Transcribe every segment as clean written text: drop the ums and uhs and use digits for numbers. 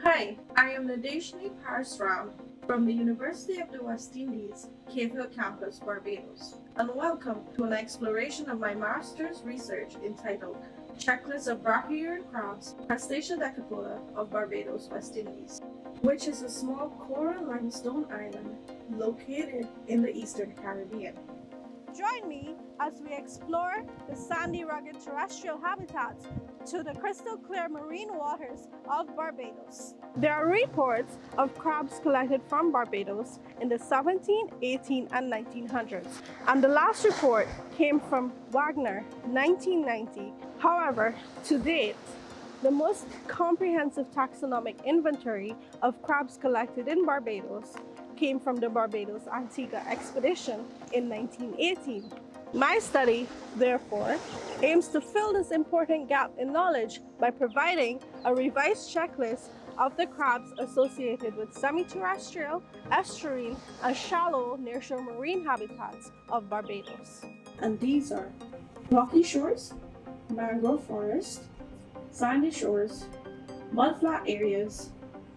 Hi, I am Nadeshinie Parasram from the University of the West Indies, Cave Hill Campus, Barbados, and welcome to an exploration of my master's research entitled Checklist of Brachyuran Crabs, Crustacea Decapoda of Barbados, West Indies, which is a small coral limestone island located in the Eastern Caribbean. Join me as we explore the sandy, rugged terrestrial habitats to the crystal clear marine waters of Barbados. There are reports of crabs collected from Barbados in the 17, 18, and 1900s, and the last report came from Wagner, 1990. However, to date, the most comprehensive taxonomic inventory of crabs collected in Barbados came from the Barbados-Antigua Expedition in 1918. My study, therefore, aims to fill this important gap in knowledge by providing a revised checklist of the crabs associated with semi-terrestrial, estuarine, and shallow nearshore marine habitats of Barbados. And these are rocky shores, mangrove forest, sandy shores, mudflat areas,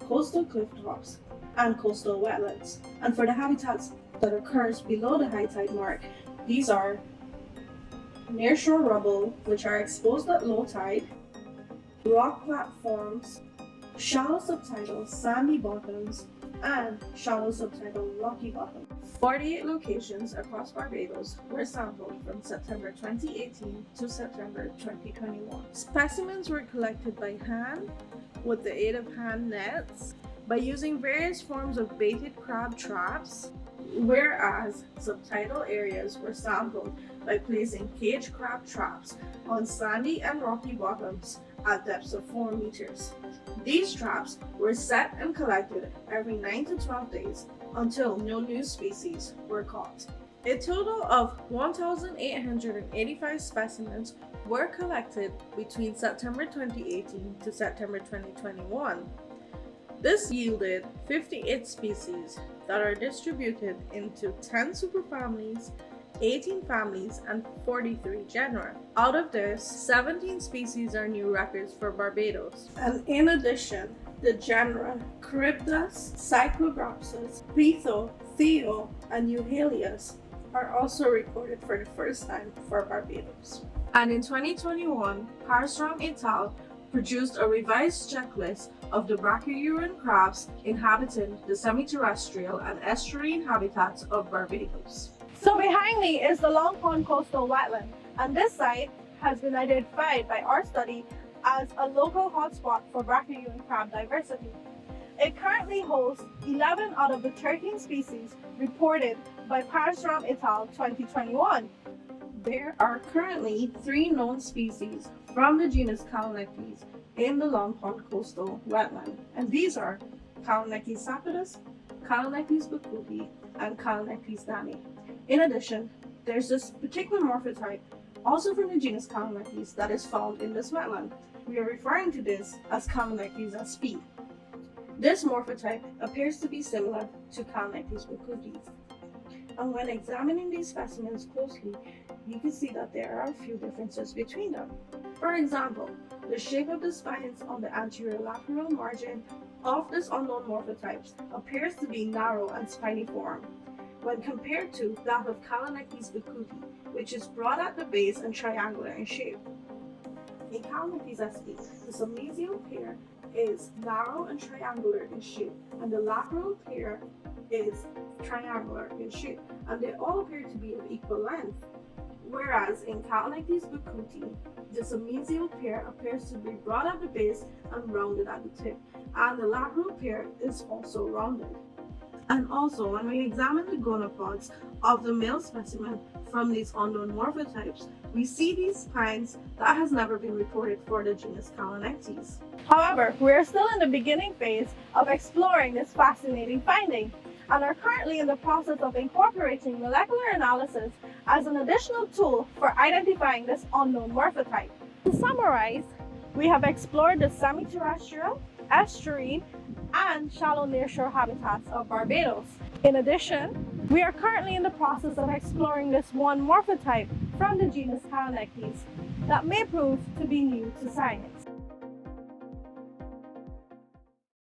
coastal cliff tops, and coastal wetlands. And for the habitats that occurs below the high tide mark, these are nearshore rubble, which are exposed at low tide, rock platforms, shallow subtidal sandy bottoms, and shallow subtidal rocky bottoms. 48 locations across Barbados were sampled from September 2018 to September 2021. Specimens were collected by hand with the aid of hand nets, by using various forms of baited crab traps, whereas subtidal areas were sampled by placing cage crab traps on sandy and rocky bottoms at depths of 4 meters. These traps were set and collected every 9 to 12 days until no new species were caught. A total of 1,885 specimens were collected between September 2018 to September 2021. This yielded 58 species that are distributed into 10 superfamilies, 18 families, and 43 genera. Out of this, 17 species are new records for Barbados. And in addition, the genera Charybdis, Cyclogropsis, Pitho, Theo, and Euhalius are also recorded for the first time for Barbados. And in 2021, Parasram et al. Produced a revised checklist of the Brachyuran crabs inhabiting the semi-terrestrial and estuarine habitats of Barbados. So behind me is the Long Pond Coastal Wetland, and this site has been identified by our study as a local hotspot for Brachyuran crab diversity. It currently hosts 11 out of the 13 species reported by Parasram et al. 2021. There are currently 3 known species from the genus Calonectes in the Long Pond Coastal Wetland, and these are Calonectes sapidus, Calonectes bakuti, and Calonectes dani. In addition, there's this particular morphotype, also from the genus Calonectes, that is found in this wetland. We are referring to this as Calonectes sp. This morphotype appears to be similar to Calonectes bakuti. And when examining these specimens closely, you can see that there are a few differences between them. For example, the shape of the spines on the anterior lateral margin of this unknown morphotypes appears to be narrow and spiniform, when compared to that of Calonectes bakuti, which is broad at the base and triangular in shape. In Calonectes sp, the submesial pair is narrow and triangular in shape, and the lateral pair is triangular in shape, and they all appear to be of equal length. Whereas in Calonectes bakuti, the submesial pair appears to be broad at the base and rounded at the tip, and the lateral pair is also rounded. And also, when we examine the gonopods of the male specimen from these unknown morphotypes, we see these spines that has never been reported for the genus Calonectes. However, we are still in the beginning phase of exploring this fascinating finding, and are currently in the process of incorporating molecular analysis as an additional tool for identifying this unknown morphotype. To summarize, we have explored the semi-terrestrial, estuarine, and shallow nearshore habitats of Barbados. In addition, we are currently in the process of exploring this one morphotype from the genus Calonectes that may prove to be new to science.